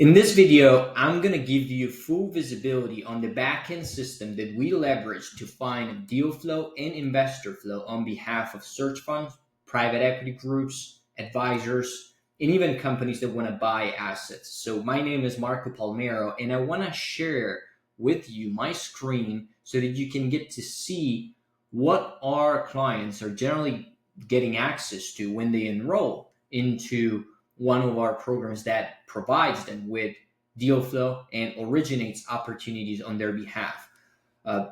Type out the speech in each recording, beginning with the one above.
In this video, I'm going to give you full visibility on the backend system that we leverage to find deal flow and investor flow on behalf of search funds, private equity groups, advisors, and even companies that want to buy assets. So my name is Marco Palmero, and I want to share with you my screen so that you can get to see what our clients are generally getting access to when they enroll into one of our programs that provides them with deal flow and originates opportunities on their behalf.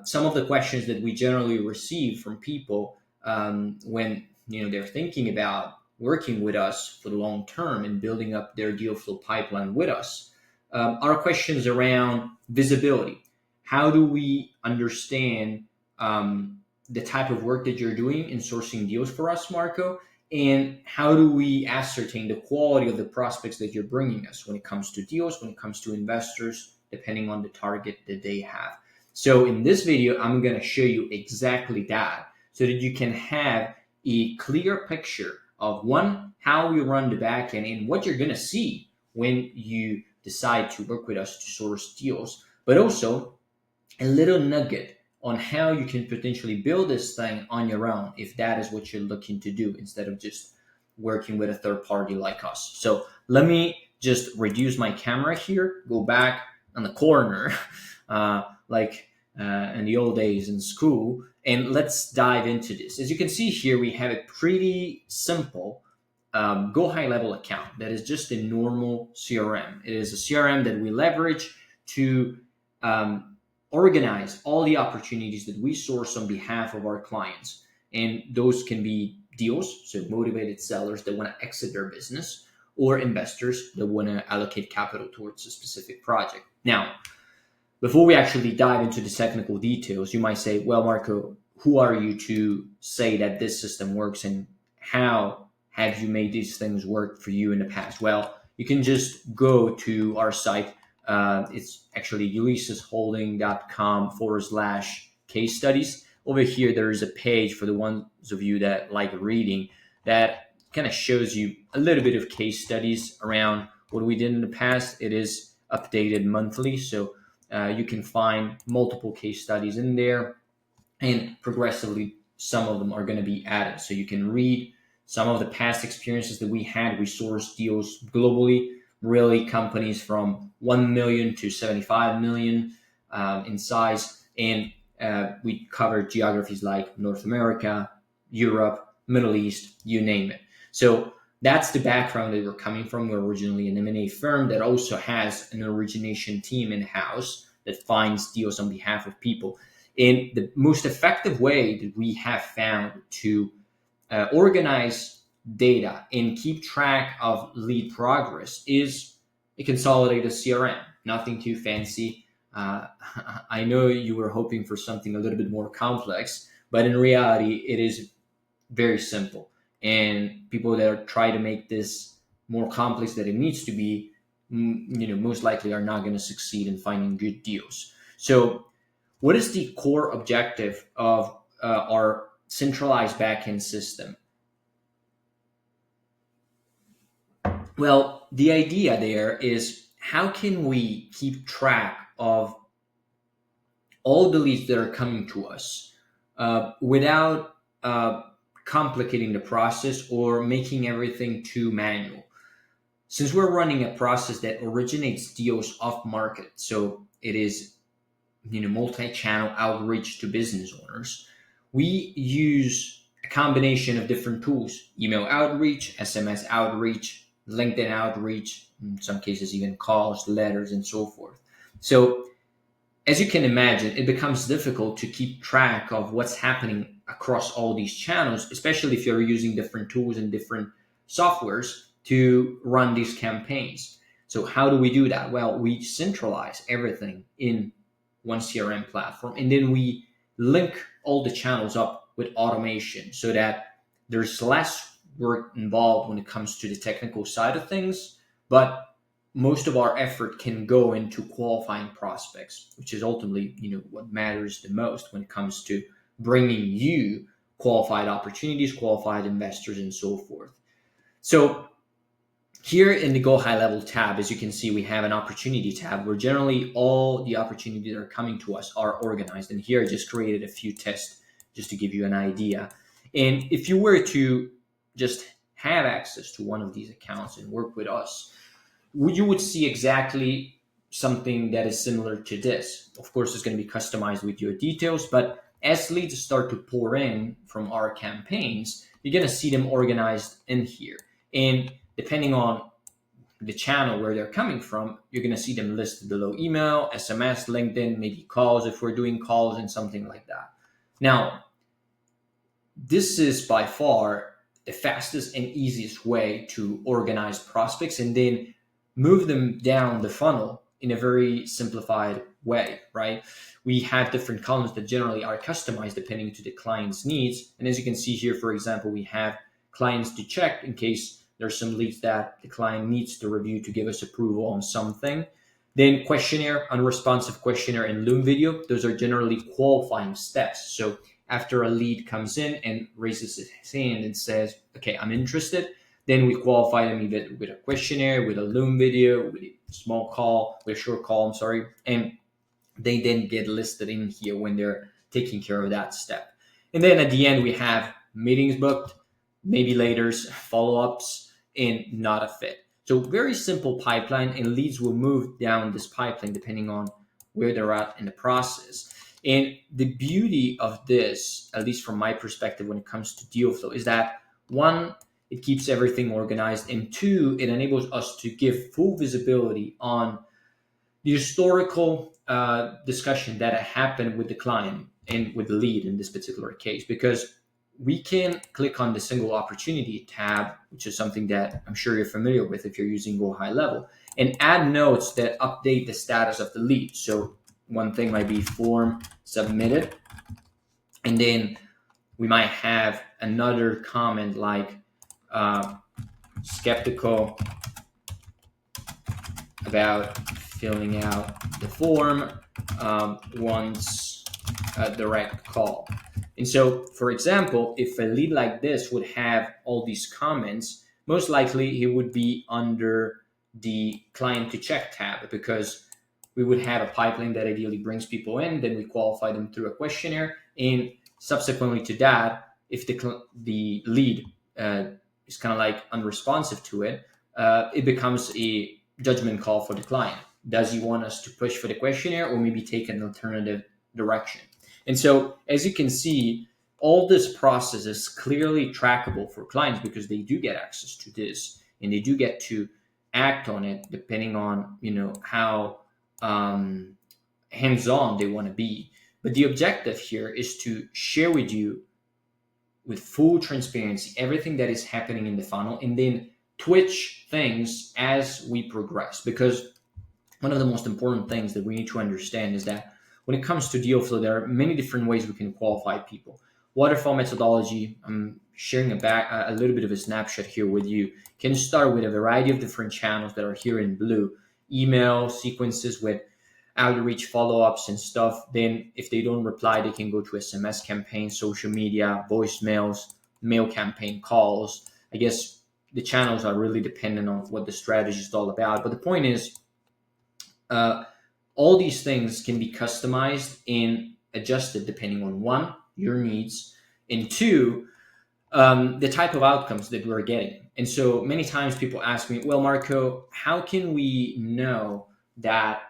Some of the questions that we generally receive from people when they're thinking about working with us for the long term and building up their deal flow pipeline with us are questions around visibility. How do we understand the type of work that you're doing in sourcing deals for us, Marco? And how do we ascertain the quality of the prospects that you're bringing us when it comes to deals, when it comes to investors, depending on the target that they have? So in this video, I'm going to show you exactly that so that you can have a clear picture of one, how we run the backend and what you're going to see when you decide to work with us to source deals, but also a little nugget on how you can potentially build this thing on your own if that is what you're looking to do instead of just working with a third party like us. So let me just reduce my camera here, go back on the corner like in the old days in school, and let's dive into this. As you can see here, we have a pretty simple go high level account that is just a normal CRM. It is a CRM that we leverage to organize all the opportunities that we source on behalf of our clients. And those can be deals, so motivated sellers that want to exit their business, or investors that want to allocate capital towards a specific project. Now, before we actually dive into the technical details, you might say, well, Marco, who are you to say that this system works, and how have you made these things work for you in the past? Well, you can just go to our site. It's actually ulyssesholding.com/case studies. Over here, there is a page for the ones of you that like reading that kind of shows you a little bit of case studies around what we did in the past. It is updated monthly, so you can find multiple case studies in there, and progressively some of them are going to be added. So you can read some of the past experiences that we had. We sourced deals globally, really companies from 1 million to 75 million in size. And we covered geographies like North America, Europe, Middle East, you name it. So that's the background that we're coming from. We're originally an M&A firm that also has an origination team in-house that finds deals on behalf of people. And the most effective way that we have found to organize data and keep track of lead progress is a consolidated CRM. Nothing too fancy. I know you were hoping for something a little bit more complex, but in reality, it is very simple. And people that are trying to make this more complex than it needs to be, most likely are not going to succeed in finding good deals. So what is the core objective of our centralized backend system? Well, the idea there is, how can we keep track of all the leads that are coming to us without complicating the process or making everything too manual? Since we're running a process that originates deals off market, so it is multi-channel outreach to business owners, we use a combination of different tools: email outreach, SMS outreach, LinkedIn outreach, in some cases even calls, letters, and so forth. So as you can imagine, it becomes difficult to keep track of what's happening across all these channels, especially if you're using different tools and different softwares to run these campaigns. So how do we do that? Well, we centralize everything in one CRM platform, and then we link all the channels up with automation so that there's less work involved when it comes to the technical side of things, but most of our effort can go into qualifying prospects, which is ultimately what matters the most when it comes to bringing you qualified opportunities, qualified investors, and so forth. So Here in the Go High Level tab, as you can see, we have an opportunity tab where generally all the opportunities that are coming to us are organized. And here I just created a few tests just to give you an idea. And if you were to just have access to one of these accounts and work with us, you would see exactly something that is similar to this. Of course, it's going to be customized with your details, but as leads start to pour in from our campaigns, you're going to see them organized in here. And depending on the channel where they're coming from, you're going to see them listed below: email, SMS, LinkedIn, maybe calls if we're doing calls, and something like that. Now, this is by far the fastest and easiest way to organize prospects and then move them down the funnel in a very simplified way, right? We have different columns that generally are customized depending to the client's needs. And as you can see here, for example, we have clients to check in case there's some leads that the client needs to review to give us approval on something. Then questionnaire, unresponsive questionnaire, and Loom video. Those are generally qualifying steps. So after a lead comes in and raises his hand and says, okay, I'm interested, then we qualify them either with a questionnaire, with a Loom video, with a small call, with a short call, and they then get listed in here when they're taking care of that step. And then at the end, we have meetings booked, maybe laters, follow-ups, and not a fit. So very simple pipeline, and leads will move down this pipeline depending on where they're at in the process. And the beauty of this, at least from my perspective when it comes to DealFlow, is that one, it keeps everything organized, and two, it enables us to give full visibility on the historical discussion that happened with the client and with the lead in this particular case, because we can click on the single opportunity tab, which is something that I'm sure you're familiar with if you're using Go High Level, and add notes that update the status of the lead. So one thing might be form submitted, and then we might have another comment like skeptical about filling out the form, wants a direct call. And so, for example, if a lead like this would have all these comments, most likely it would be under the client to check tab, because we would have a pipeline that ideally brings people in, then we qualify them through a questionnaire, and subsequently to that, if the lead is kind of like unresponsive to it, it becomes a judgment call for the client. Does he want us to push for the questionnaire or maybe take an alternative direction? And so, as you can see, all this process is clearly trackable for clients because they do get access to this and they do get to act on it depending on how hands-on they want to be. But the objective here is to share with you with full transparency everything that is happening in the funnel, and then twitch things as we progress. Because one of the most important things that we need to understand is that when it comes to DealFlow, there are many different ways we can qualify people. Waterfall methodology, I'm sharing a little bit of a snapshot here with you, can start with a variety of different channels that are here in blue. Email sequences with outreach follow-ups and stuff. Then if they don't reply, they can go to SMS campaigns, social media, voicemails, mail campaign, calls. I guess the channels are really dependent on what the strategy is all about. But the point is, all these things can be customized and adjusted depending on one, your needs, and two, the type of outcomes that we're getting. And so many times people ask me, well, Marco, how can we know that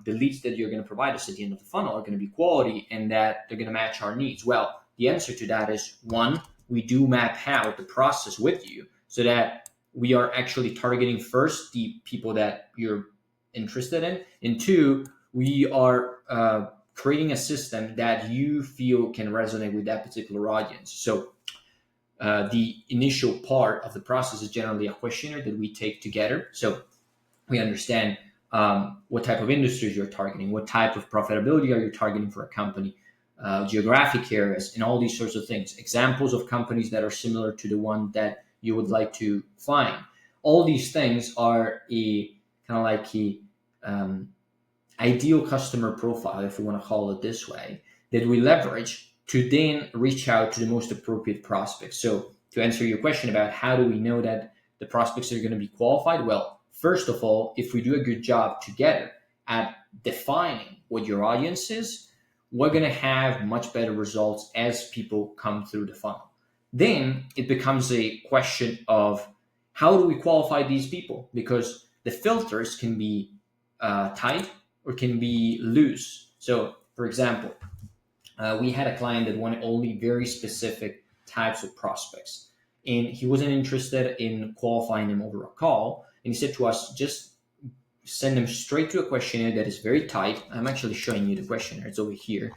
the leads that you're going to provide us at the end of the funnel are going to be quality and that they're going to match our needs? Well, the answer to that is, one, we do map out the process with you so that we are actually targeting first the people that you're interested in, and two, we are creating a system that you feel can resonate with that particular audience. So the initial part of the process is generally a questionnaire that we take together. So we understand what type of industries you're targeting, what type of profitability are you targeting for a company, geographic areas, and all these sorts of things. Examples of companies that are similar to the one that you would like to find. All these things are a kind of like a ideal customer profile, if we want to call it this way, that we leverage to then reach out to the most appropriate prospects. So to answer your question about how do we know that the prospects that are going to be qualified? Well, first of all, if we do a good job together at defining what your audience is, we're going to have much better results as people come through the funnel. Then it becomes a question of how do we qualify these people? Because the filters can be tight or can be loose. So, for example, we had a client that wanted only very specific types of prospects, and he wasn't interested in qualifying them over a call. And he said to us, just send them straight to a questionnaire that is very tight. I'm actually showing you the questionnaire. It's over here.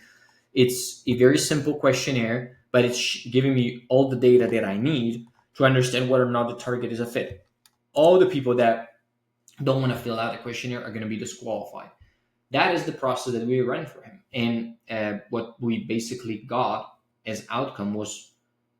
It's a very simple questionnaire, but it's giving me all the data that I need to understand whether or not the target is a fit. All the people that don't want to fill out a questionnaire are going to be disqualified. That is the process that we ran for him. And what we basically got as outcome was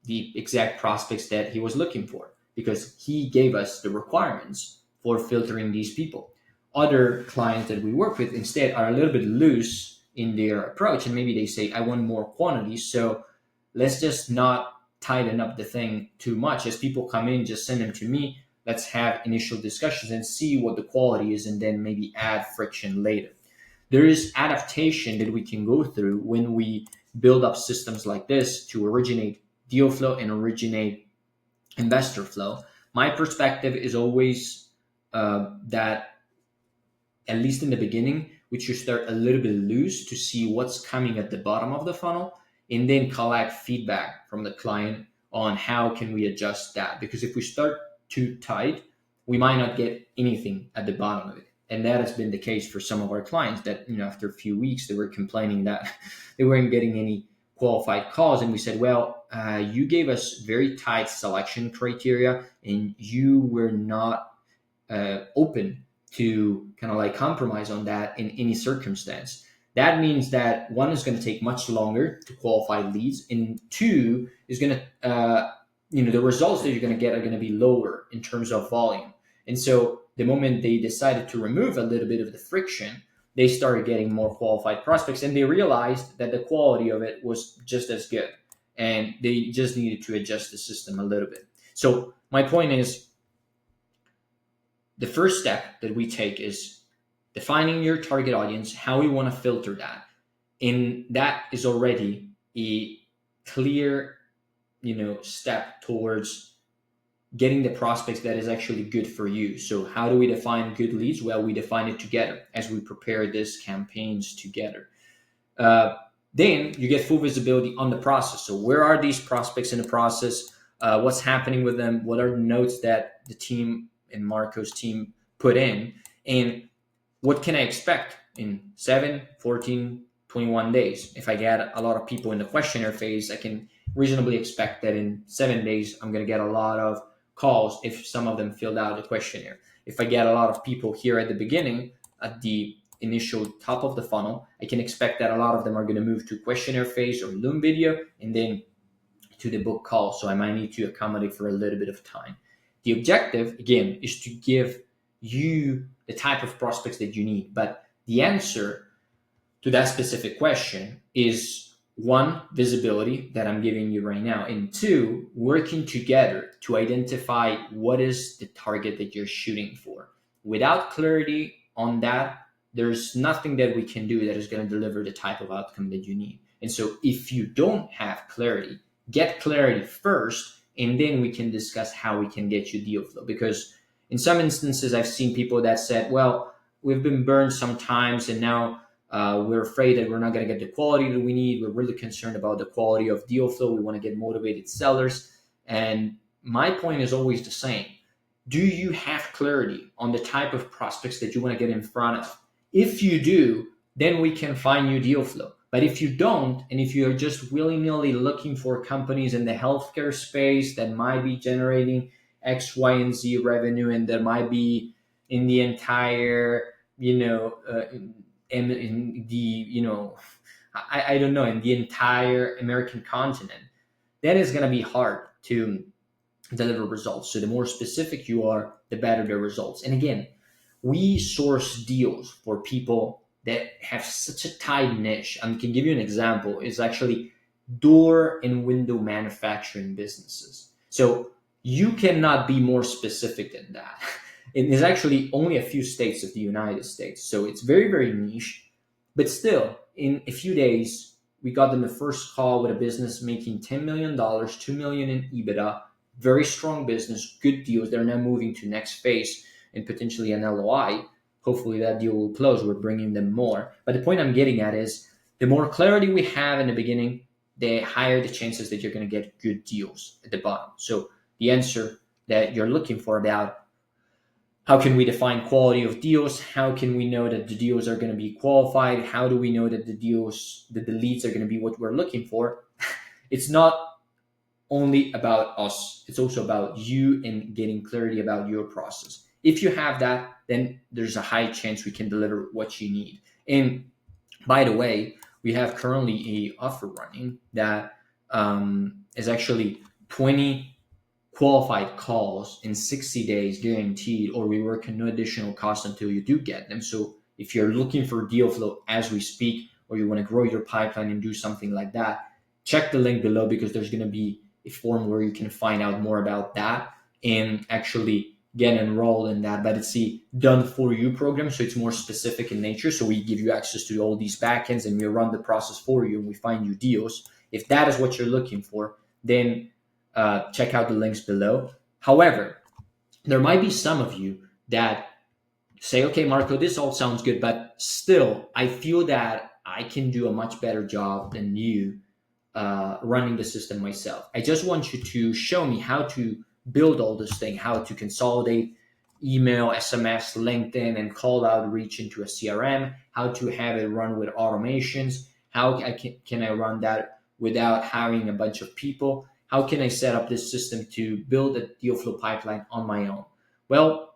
the exact prospects that he was looking for, because he gave us the requirements for filtering these people. Other clients that we work with instead are a little bit loose in their approach, and maybe they say, I want more quantity, so let's just not tighten up the thing too much. As people come in, just send them to me. Let's have initial discussions and see what the quality is, and then maybe add friction later. There is adaptation that we can go through when we build up systems like this to originate deal flow and originate investor flow. My perspective is always that, at least in the beginning, we should start a little bit loose to see what's coming at the bottom of the funnel, and then collect feedback from the client on how can we adjust that. Because if we start too tight, we might not get anything at the bottom of it. And that has been the case for some of our clients that, after a few weeks, they were complaining that they weren't getting any qualified calls. And we said, well, you gave us very tight selection criteria, and you were not open to kind of like compromise on that in any circumstance. That means that one is going to take much longer to qualify leads, and two is going to, the results that you're going to get are going to be lower in terms of volume. And so the moment they decided to remove a little bit of the friction, they started getting more qualified prospects, and they realized that the quality of it was just as good, and they just needed to adjust the system a little bit. So my point is, the first step that we take is defining your target audience, how we want to filter that. And that is already a clear, step towards getting the prospects that is actually good for you. So how do we define good leads? Well, we define it together as we prepare these campaigns together. Then you get full visibility on the process. So where are these prospects in the process? What's happening with them? What are the notes that the team and Marco's team put in? And what can I expect in 7, 14, 21 days? If I get a lot of people in the questionnaire phase, I can reasonably expect that in 7 days, I'm going to get a lot of calls if some of them filled out the questionnaire. If I get a lot of people here at the beginning, at the initial top of the funnel, I can expect that a lot of them are going to move to questionnaire phase or Loom video, and then to the book call. So I might need to accommodate for a little bit of time. The objective, again, is to give you the type of prospects that you need. But the answer to that specific question is, 1, visibility that I'm giving you right now, and 2, working together to identify what is the target that you're shooting for. Without clarity on that, there's nothing that we can do that is going to deliver the type of outcome that you need. And so if you don't have clarity, get clarity first, and then we can discuss how we can get you deal flow. Because in some instances, I've seen people that said, well, we've been burned sometimes, and now we're afraid that we're not going to get the quality that we need. We're really concerned about the quality of deal flow. We want to get motivated sellers. And my point is always the same. Do you have clarity on the type of prospects that you want to get in front of? If you do, then we can find you deal flow. But if you don't, and if you're just willy-nilly looking for companies in the healthcare space that might be generating X, Y, and Z revenue, and that might be in the entire, in the, I don't know, in the entire American continent, that is going to be hard to deliver results. So the more specific you are, the better the results. And again, we source deals for people that have such a tight niche. I can give you an example. It's actually door and window manufacturing businesses. So You cannot be more specific than that. It is actually only a few states of the United States, so it's very, very niche. But still, in a few days, we got them the first call with a business making $10 million, $2 million in EBITDA, very strong business, good deals. They're now moving to next phase and potentially an LOI. Hopefully that deal will close. We're bringing them more. But the point I'm getting at is the more clarity we have in the beginning, the higher the chances that you're going to get good deals at the bottom. So the answer that you're looking for about how can we define quality of deals, how can we know that the deals are going to be qualified, how do we know that the leads are going to be what we're looking for, it's not only about us, it's also about you and getting clarity about your process. If you have that, then there's a high chance we can deliver what you need. And by the way, we have currently a offer running that is actually 20 qualified calls in 60 days guaranteed, or we work at no additional cost until you do get them. So if you're looking for deal flow as we speak, or you want to grow your pipeline and do something like that, check the link below, because there's going to be a form where you can find out more about that and actually get enrolled in that. But it's a done for you program, so it's more specific in nature. So we give you access to all these backends and we run the process for you and we find you deals. If that is what you're looking for, then check out the links below. However, there might be some of you that say, okay, Marco, this all sounds good, but still, I feel that I can do a much better job than you running the system myself. I just want you to show me how to build all this thing, how to consolidate email, SMS, LinkedIn, and cold outreach into a CRM, how to have it run with automations, how can I run that without hiring a bunch of people, how can I set up this system to build a deal flow pipeline on my own? Well,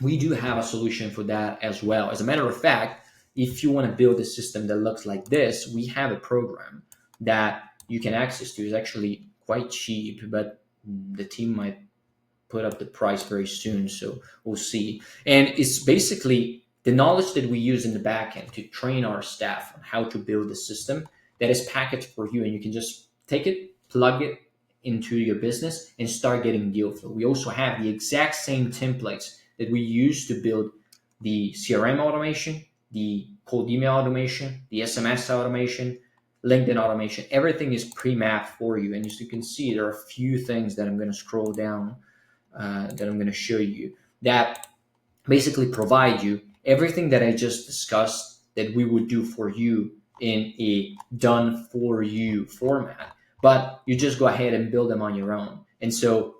we do have a solution for that as well. As a matter of fact, if you want to build a system that looks like this, we have a program that you can access to. It's actually quite cheap, but the team might put up the price very soon, so we'll see. And it's basically the knowledge that we use in the backend to train our staff on how to build a system that is packaged for you, and you can just take it, plug it into your business, and start getting deal flow. We also have the exact same templates that we use to build the CRM automation, the cold email automation, the SMS automation, LinkedIn automation. Everything is pre-mapped for you. And as you can see, there are a few things that I'm going to scroll down that I'm going to show you that basically provide you everything that I just discussed that we would do for you in a done for you format. But you just go ahead and build them on your own. And so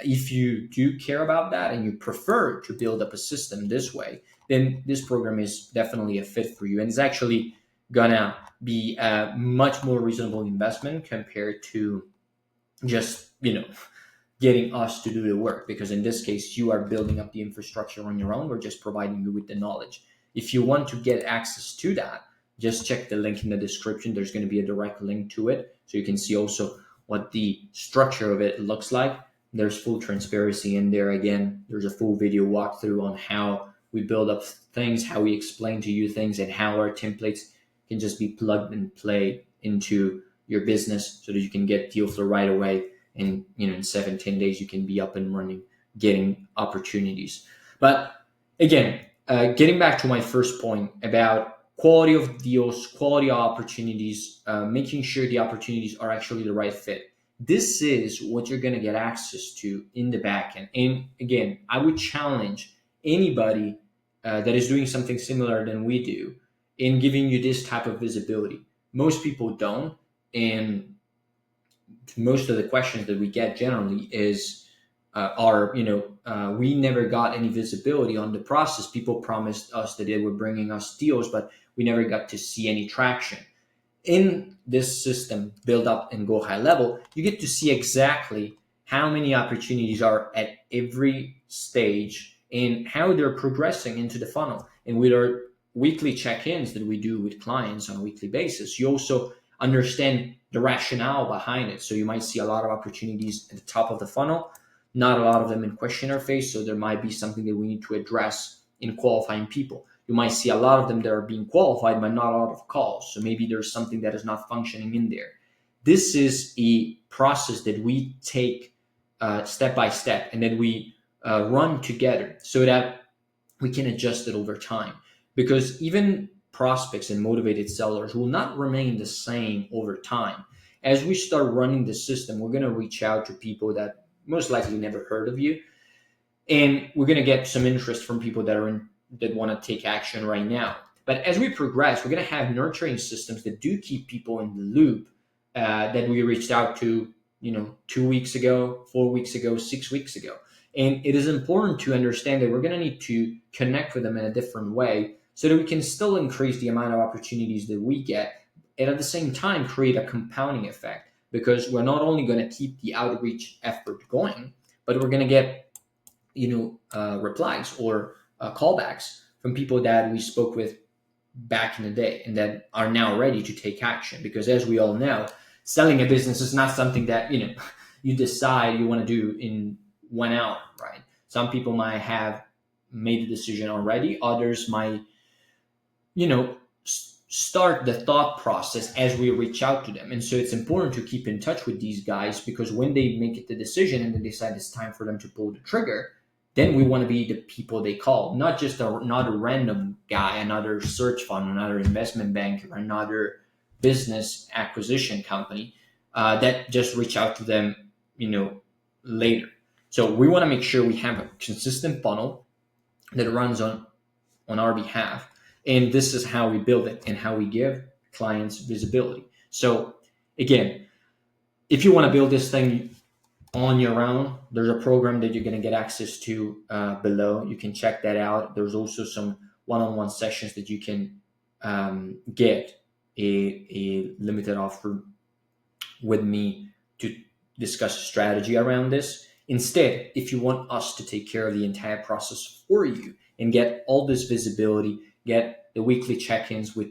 if you do care about that and you prefer to build up a system this way, then this program is definitely a fit for you. And it's actually gonna be a much more reasonable investment compared to just, getting us to do the work, because in this case, you are building up the infrastructure on your own. We're just providing you with the knowledge. If you want to get access to that, just check the link in the description. There's going to be a direct link to it, so you can see also what the structure of it looks like. There's full transparency in there. Again, there's a full video walkthrough on how we build up things, how we explain to you things, and how our templates can just be plugged and played into your business so that you can get deal flow right away. And in 7-10 days, you can be up and running, getting opportunities. But again, getting back to my first point about quality of deals, quality of opportunities, making sure the opportunities are actually the right fit. This is what you're going to get access to in the backend. And again, I would challenge anybody that is doing something similar than we do in giving you this type of visibility. Most people don't. And most of the questions that we get generally is we never got any visibility on the process. People promised us that they were bringing us deals, but we never got to see any traction. In this system, build up and go high level, you get to see exactly how many opportunities are at every stage and how they're progressing into the funnel. And with our weekly check-ins that we do with clients on a weekly basis, you also understand the rationale behind it. So you might see a lot of opportunities at the top of the funnel, not a lot of them in questionnaire phase. So there might be something that we need to address in qualifying people. You might see a lot of them that are being qualified, but not a lot of calls. So maybe there's something that is not functioning in there. This is a process that we take step by step, and then we run together so that we can adjust it over time. Because even prospects and motivated sellers will not remain the same over time. As we start running the system, we're going to reach out to people that most likely never heard of you, and we're going to get some interest from people that want to take action right now. But as we progress, we're going to have nurturing systems that do keep people in the loop, that we reached out to, 2 weeks ago, 4 weeks ago, 6 weeks ago. And it is important to understand that we're going to need to connect with them in a different way so that we can still increase the amount of opportunities that we get, and at the same time create a compounding effect, because we're not only going to keep the outreach effort going, but we're going to get replies or callbacks from people that we spoke with back in the day and that are now ready to take action. Because as we all know, selling a business is not something that you decide you want to do in 1 hour, right? Some people might have made the decision already. Others might start the thought process as we reach out to them. And so it's important to keep in touch with these guys, because when they make it the decision and they decide it's time for them to pull the trigger, then we want to be the people they call, not just another random guy, another search fund, another investment bank, or another business acquisition company that just reach out to them, later. So we want to make sure we have a consistent funnel that runs on our behalf. And this is how we build it and how we give clients visibility. So again, if you want to build this thing on your own, there's a program that you're going to get access to below. You can check that out. There's also some one-on-one sessions that you can get a limited offer with me to discuss a strategy around this. Instead, if you want us to take care of the entire process for you and get all this visibility, get the weekly check-ins with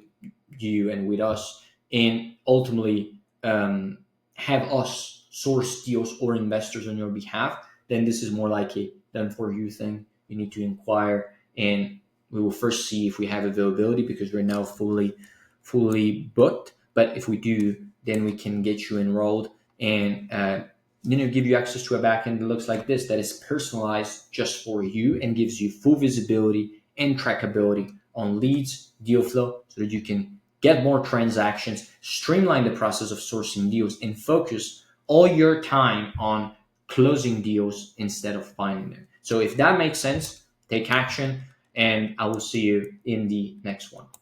you and with us, and ultimately have us source deals or investors on your behalf, then this is more like a done for you thing. You need to inquire, and we will first see if we have availability, because we're now fully booked. But if we do, then we can get you enrolled and give you access to a backend that looks like this, that is personalized just for you and gives you full visibility and trackability on leads, deal flow, so that you can get more transactions, streamline the process of sourcing deals, and focus all your time on closing deals instead of finding them. So if that makes sense, take action, and I will see you in the next one.